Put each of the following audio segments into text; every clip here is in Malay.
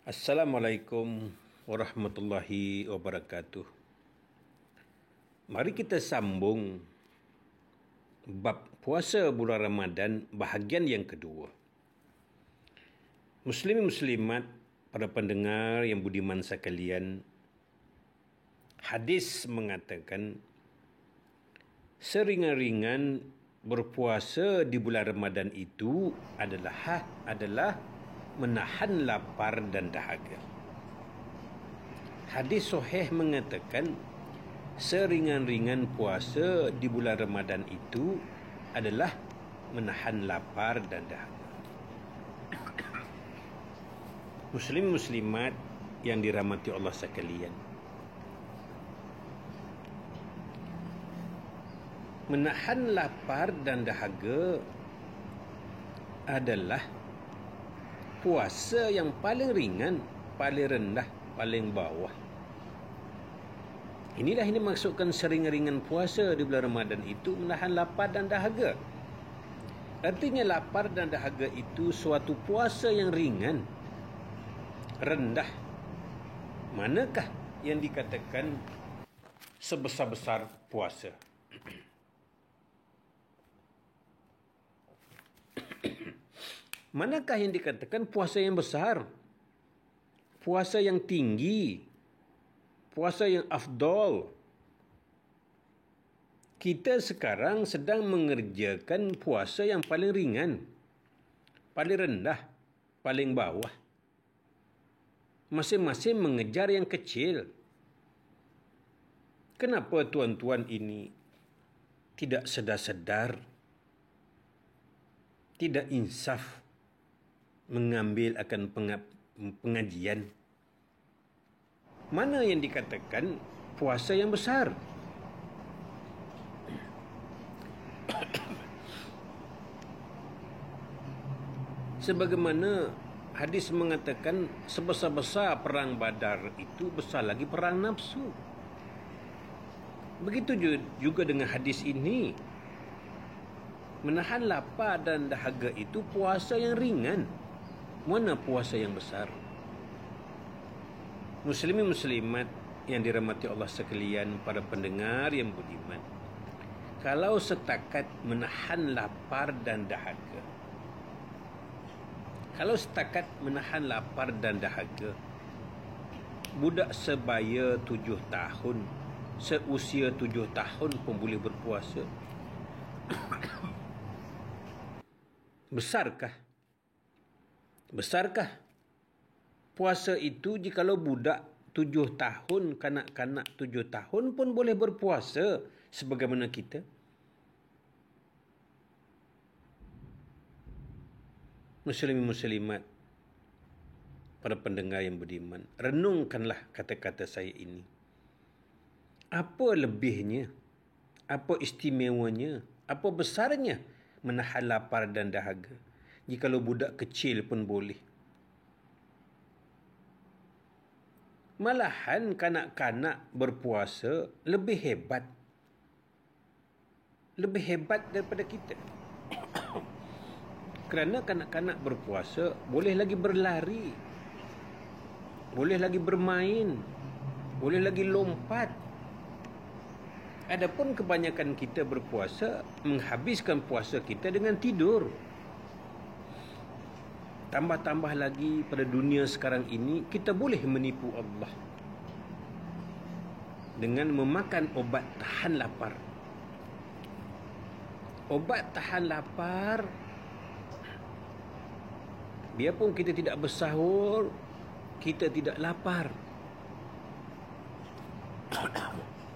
Assalamualaikum warahmatullahi wabarakatuh. Mari kita sambung bab puasa bulan Ramadan bahagian yang kedua. Muslimin-muslimat, para pendengar yang budiman sekalian, hadis mengatakan seringan-ringan berpuasa di bulan Ramadan itu adalah menahan lapar dan dahaga. Hadis sahih mengatakan seringan-ringan puasa di bulan Ramadan itu adalah menahan lapar dan dahaga. Muslim-muslimat yang dirahmati Allah sekalian, menahan lapar dan dahaga adalah puasa yang paling ringan, paling rendah, paling bawah. Inilah ini maksudkan sering-ringan puasa di bulan Ramadan itu menahan lapar dan dahaga. Artinya lapar dan dahaga itu suatu puasa yang ringan, rendah. Manakah yang dikatakan sebesar-besar puasa? Manakah yang dikatakan puasa yang besar, puasa yang tinggi, puasa yang afdol? Kita sekarang sedang mengerjakan puasa yang paling ringan, paling rendah, paling bawah. Masing-masing mengejar yang kecil. Kenapa tuan-tuan ini tidak sedar-sedar, tidak insaf mengambil akan pengajian? Mana yang dikatakan puasa yang besar? Sebagaimana hadis mengatakan sebesar-besar perang Badar itu besar lagi perang nafsu. Begitu juga dengan hadis ini. Menahan lapar dan dahaga itu puasa yang ringan. Mana puasa yang besar? Muslimin muslimat yang dirahmati Allah sekalian, para pendengar yang budiman, kalau setakat menahan lapar dan dahaga, budak sebaya 7 tahun, seusia 7 tahun pun boleh berpuasa. Besarkah puasa itu jikalau budak 7 tahun, kanak-kanak 7 tahun pun boleh berpuasa sebagaimana kita? Muslimin muslimat, para pendengar yang budiman, renungkanlah kata-kata saya ini. Apa lebihnya? Apa istimewanya? Apa besarnya menahan lapar dan dahaga jikalau budak kecil pun boleh? Malahan kanak-kanak berpuasa lebih hebat daripada kita. Kerana kanak-kanak berpuasa boleh lagi berlari, boleh lagi bermain, boleh lagi lompat. Adapun kebanyakan kita berpuasa menghabiskan puasa kita dengan tidur. Tambah-tambah lagi pada dunia sekarang ini kita boleh menipu Allah dengan memakan obat tahan lapar. Obat tahan lapar, biarpun kita tidak bersahur, kita tidak lapar.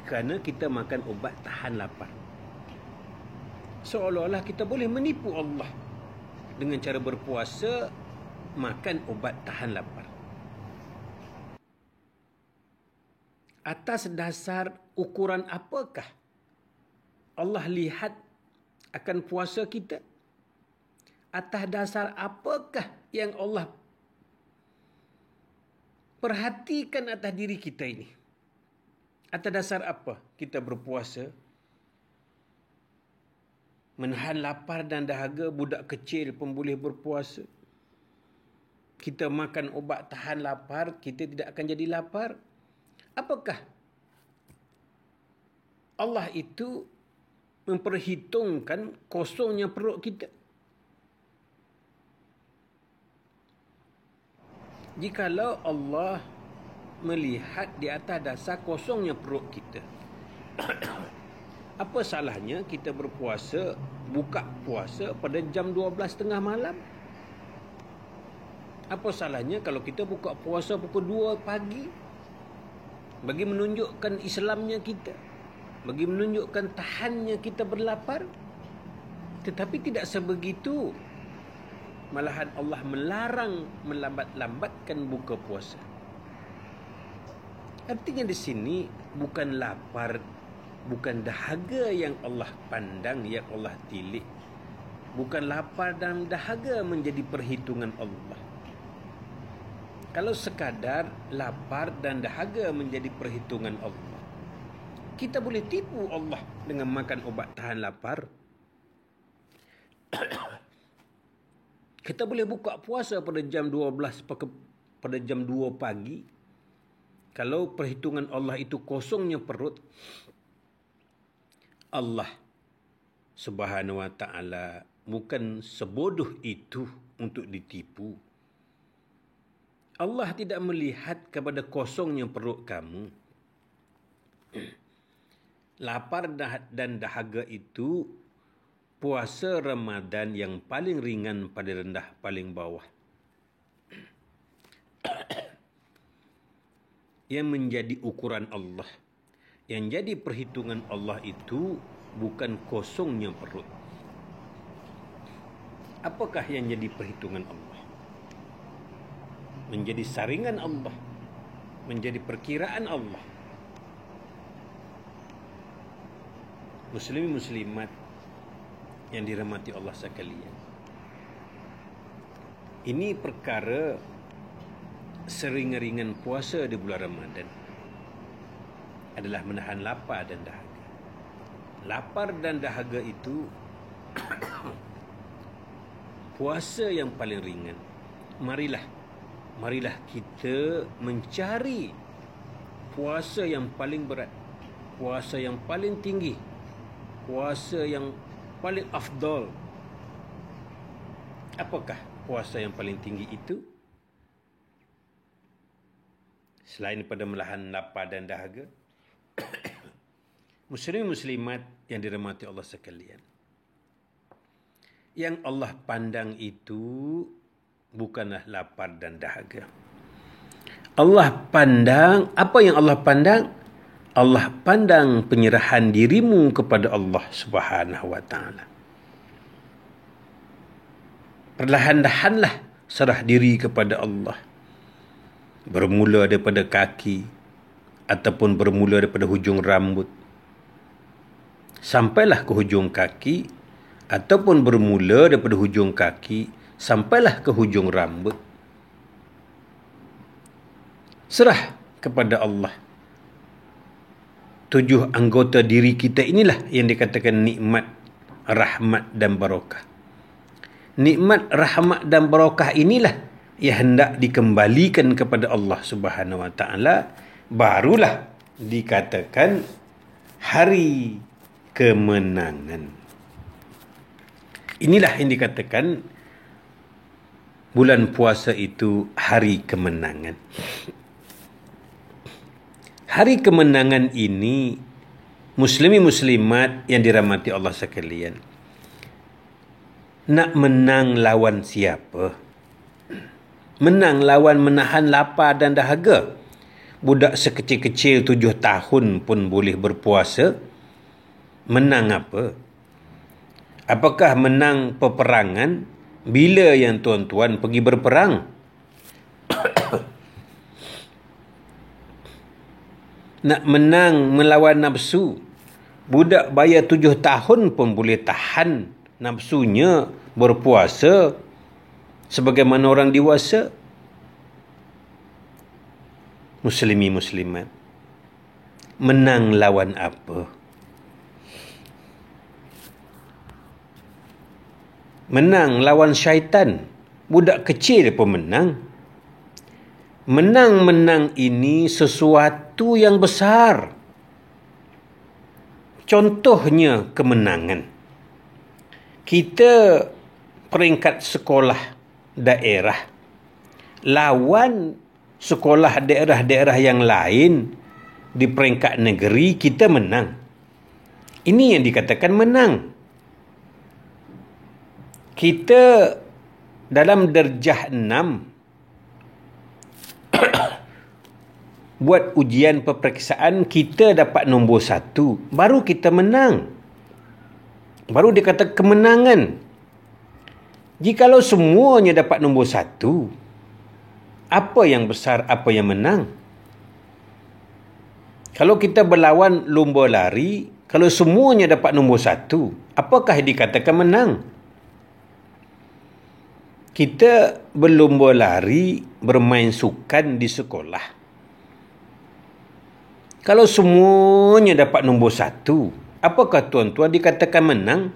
Kerana kita makan obat tahan lapar. Seolah-olah kita boleh menipu Allah dengan cara berpuasa, makan obat tahan lapar. Atas dasar ukuran apakah Allah lihat akan puasa kita? Atas dasar apakah yang Allah perhatikan atas diri kita ini? Atas dasar apa kita berpuasa? Menahan lapar dan dahaga, budak kecil pun boleh berpuasa. kita makan ubat tahan lapar, kita tidak akan jadi lapar? Apakah Allah itu memperhitungkan kosongnya perut kita? Jikalau Allah melihat di atas dasar kosongnya perut kita, apa salahnya kita berpuasa, buka puasa pada jam 12.30 malam? Apa salahnya kalau kita buka puasa pukul 2 pagi? Bagi menunjukkan Islamnya kita, bagi menunjukkan tahannya kita berlapar. Tetapi tidak sebegitu. Malahan Allah melarang melambat-lambatkan buka puasa. Artinya di sini bukan lapar, bukan dahaga yang Allah pandang, yang Allah tilik. Bukan lapar dan dahaga menjadi perhitungan Allah. Kalau sekadar lapar dan dahaga menjadi perhitungan Allah, kita boleh tipu Allah dengan makan ubat tahan lapar. Kita boleh buka puasa pada jam 12, pada jam 2 pagi. Kalau perhitungan Allah itu kosongnya perut, Allah Subhanahu wa ta'ala bukan sebodoh itu untuk ditipu. Allah tidak melihat kepada kosongnya perut kamu. Lapar dan dahaga itu puasa Ramadan yang paling ringan pada rendah paling bawah. Yang menjadi ukuran Allah, yang jadi perhitungan Allah itu bukan kosongnya perut. Apakah yang jadi perhitungan Allah? Menjadi saringan Allah, menjadi perkiraan Allah. Muslimin muslimat yang dirahmati Allah sekalian, ini perkara seringan-ringan puasa di bulan Ramadan adalah menahan lapar dan dahaga. Lapar dan dahaga itu puasa yang paling ringan. Marilah kita mencari puasa yang paling berat, puasa yang paling tinggi, puasa yang paling afdal. Apakah puasa yang paling tinggi itu? Selain pada melahan lapar dan dahaga, muslim muslimat yang dirahmati Allah sekalian, yang Allah pandang itu bukanlah lapar dan dahaga. Allah pandang, apa yang Allah pandang? Allah pandang penyerahan dirimu kepada Allah Subhanahu wa ta'ala. Perlahan-lahanlah serah diri kepada Allah. Bermula daripada kaki ataupun bermula daripada hujung rambut, sampailah ke hujung kaki, ataupun bermula daripada hujung kaki sampailah ke hujung rambut. Serah kepada Allah. 7 anggota diri kita inilah yang dikatakan nikmat, rahmat dan barakah. Nikmat, rahmat dan barakah inilah yang hendak dikembalikan kepada Allah Subhanahu wa ta'ala, barulah dikatakan hari kemenangan. Inilah yang dikatakan bulan puasa itu hari kemenangan. Hari kemenangan ini, muslimin muslimat yang dirahmati Allah sekalian, nak menang lawan siapa? Menang lawan menahan lapar dan dahaga. Budak sekecil-kecil 7 tahun pun boleh berpuasa. Menang apa? Apakah menang peperangan? Bila yang tuan-tuan pergi berperang? Nak menang melawan nafsu, budak bayar 7 tahun pun boleh tahan nafsunya berpuasa sebagaimana orang dewasa. Muslimi muslimat, menang lawan apa? Menang lawan syaitan. Budak kecil pun menang. menang-menang ini sesuatu yang besar. Contohnya kemenangan. Kita peringkat sekolah daerah lawan sekolah daerah-daerah yang lain di peringkat negeri, kita menang. Ini yang dikatakan menang. Kita dalam darjah 6 buat ujian peperiksaan, kita dapat nombor 1, baru kita menang. Baru dikatakan kemenangan. Jikalau semuanya dapat nombor 1, apa yang besar, apa yang menang? Kalau kita berlawan lomba lari, kalau semuanya dapat nombor 1, apakah dikatakan menang? Kita berlomba lari, bermain sukan di sekolah. Kalau semuanya dapat nombor 1, apakah tuan-tuan dikatakan menang?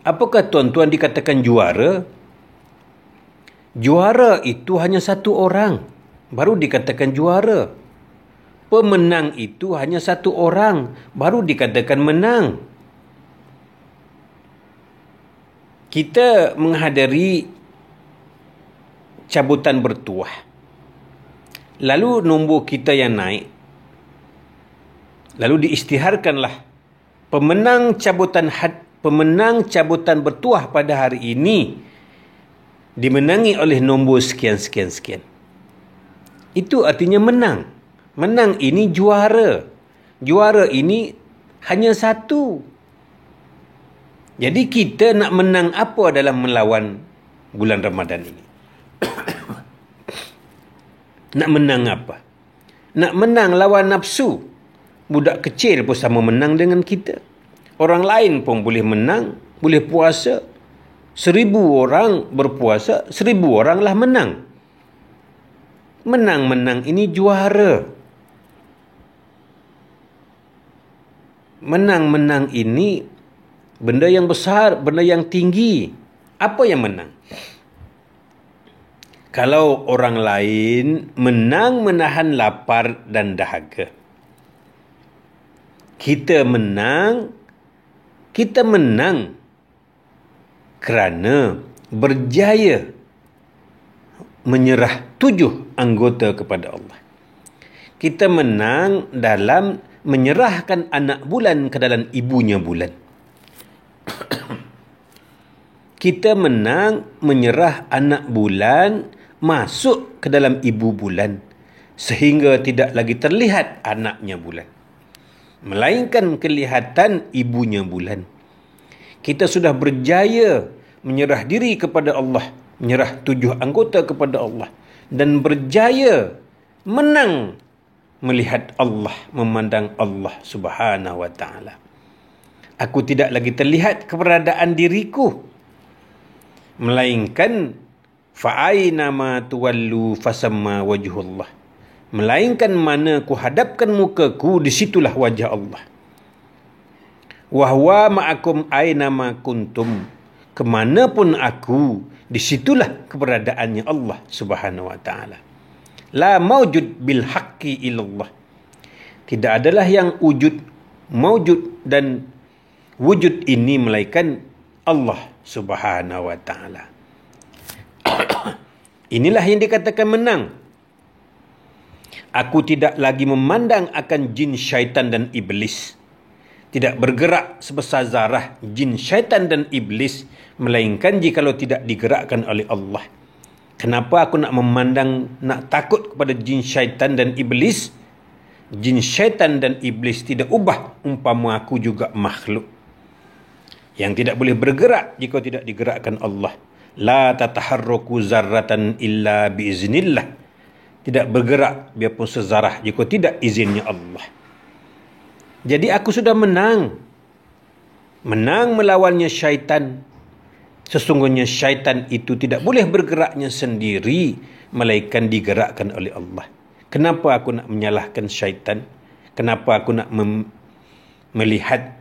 Apakah tuan-tuan dikatakan juara? Juara itu hanya 1 orang, baru dikatakan juara. Pemenang itu hanya 1 orang, baru dikatakan menang. Kita menghadiri cabutan bertuah. Lalu nombor kita yang naik. Lalu diisytiharkanlah pemenang cabutan bertuah pada hari ini dimenangi oleh nombor sekian. Itu artinya menang. Menang ini juara. Juara ini hanya 1. Jadi kita nak menang apa dalam melawan bulan Ramadan ini? Nak menang apa? Nak menang lawan nafsu. Budak kecil pun sama menang dengan kita. Orang lain pun boleh menang, boleh puasa. 1000 orang berpuasa, 1000 oranglah menang. Menang-menang ini juara. Menang-menang ini benda yang besar, benda yang tinggi. Apa yang menang? Kalau orang lain menang menahan lapar dan dahaga. Kita menang kerana berjaya menyerah 7 anggota kepada Allah. Kita menang dalam menyerahkan anak bulan ke dalam ibunya bulan. Kita menang menyerah anak bulan masuk ke dalam ibu bulan sehingga tidak lagi terlihat anaknya bulan, melainkan kelihatan ibunya bulan. Kita sudah berjaya menyerah diri kepada Allah, menyerah 7 anggota kepada Allah, dan berjaya menang melihat Allah, memandang Allah Subhanahu wa ta'ala. Aku tidak lagi terlihat keberadaan diriku, melainkan fa'aina ma tuwallu fasamma wajhullah. Melainkan mana ku hadapkan mukaku, disitulah wajah Allah. Wa huwa ma'akum aina ma kuntum. Kemanapun aku, disitulah keberadaannya Allah Subhanahu wa ta'ala. La mawjud bil haqqi illallah. Tidak adalah yang mawjud dan wujud ini melainkan Allah Subhanahu wa ta'ala. Inilah yang dikatakan menang. Aku tidak lagi memandang akan jin, syaitan dan iblis. Tidak bergerak sebesar zarah jin, syaitan dan iblis, melainkan jikalau tidak digerakkan oleh Allah. Kenapa aku nak memandang, nak takut kepada jin, syaitan dan iblis? Jin, syaitan dan iblis tidak ubah umpama aku juga makhluk yang tidak boleh bergerak jika tidak digerakkan Allah. La tataharruku zarratan illa biiznillah. Tidak bergerak biarpun sezarah jika tidak izinnya Allah. Jadi aku sudah menang. Menang melawannya syaitan. Sesungguhnya syaitan itu tidak boleh bergeraknya sendiri, melainkan digerakkan oleh Allah. Kenapa aku nak menyalahkan syaitan? Kenapa aku nak melihat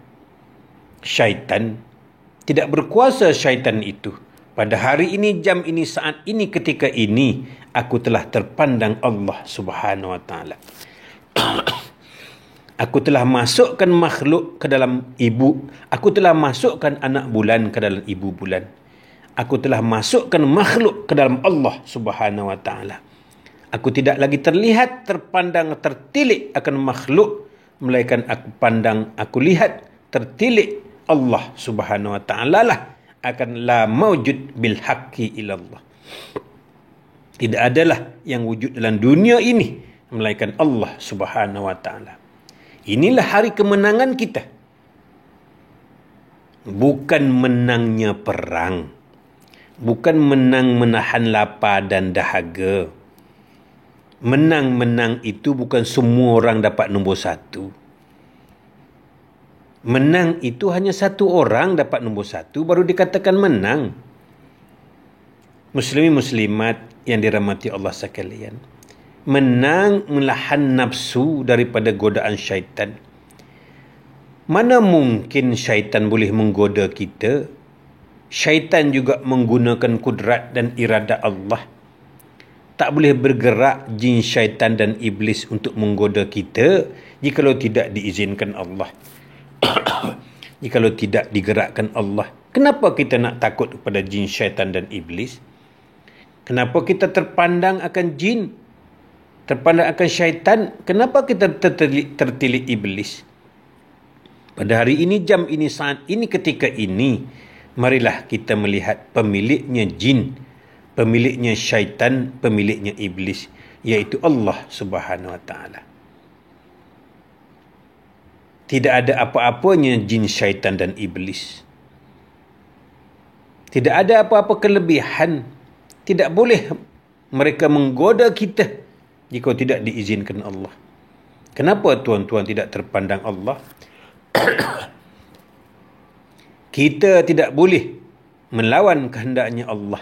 syaitan? Tidak berkuasa syaitan itu. Pada hari ini, jam ini, saat ini, ketika ini, aku telah terpandang Allah Subhanahu wa taala. Aku telah masukkan makhluk ke dalam ibu. Aku telah masukkan anak bulan ke dalam ibu bulan. Aku telah masukkan makhluk ke dalam Allah Subhanahu wa taala. Aku tidak lagi terlihat, terpandang, tertilik akan makhluk, melainkan aku pandang, aku lihat, tertilik Allah Subhanahu wa taala lah, akan la maujud bil haqqi ilallah. Tidak adalah yang wujud dalam dunia ini melainkan Allah Subhanahu wa taala. Inilah hari kemenangan kita. Bukan menangnya perang. Bukan menang menahan lapar dan dahaga. Menang-menang itu bukan semua orang dapat nombor satu. Menang itu hanya satu orang dapat nombor satu, baru dikatakan menang. Muslimin muslimat yang dirahmati Allah sekalian. Menang melahan nafsu daripada godaan syaitan. Mana mungkin syaitan boleh menggoda kita? Syaitan juga menggunakan kudrat dan irada Allah. Tak boleh bergerak jin, syaitan dan iblis untuk menggoda kita jikalau tidak diizinkan Allah. Jikalau tidak digerakkan Allah. Kenapa kita nak takut kepada jin, syaitan dan iblis? Kenapa kita terpandang akan jin, terpandang akan syaitan? Kenapa kita tertilik iblis? Pada hari ini, jam ini, saat ini, ketika ini, marilah kita melihat pemiliknya jin, pemiliknya syaitan, pemiliknya iblis, iaitu Allah Subhanahu wa taala. Tidak ada apa-apanya jin, syaitan dan iblis. Tidak ada apa-apa kelebihan. Tidak boleh mereka menggoda kita jika tidak diizinkan Allah. Kenapa tuan-tuan tidak terpandang Allah? Kita tidak boleh melawan kehendaknya Allah.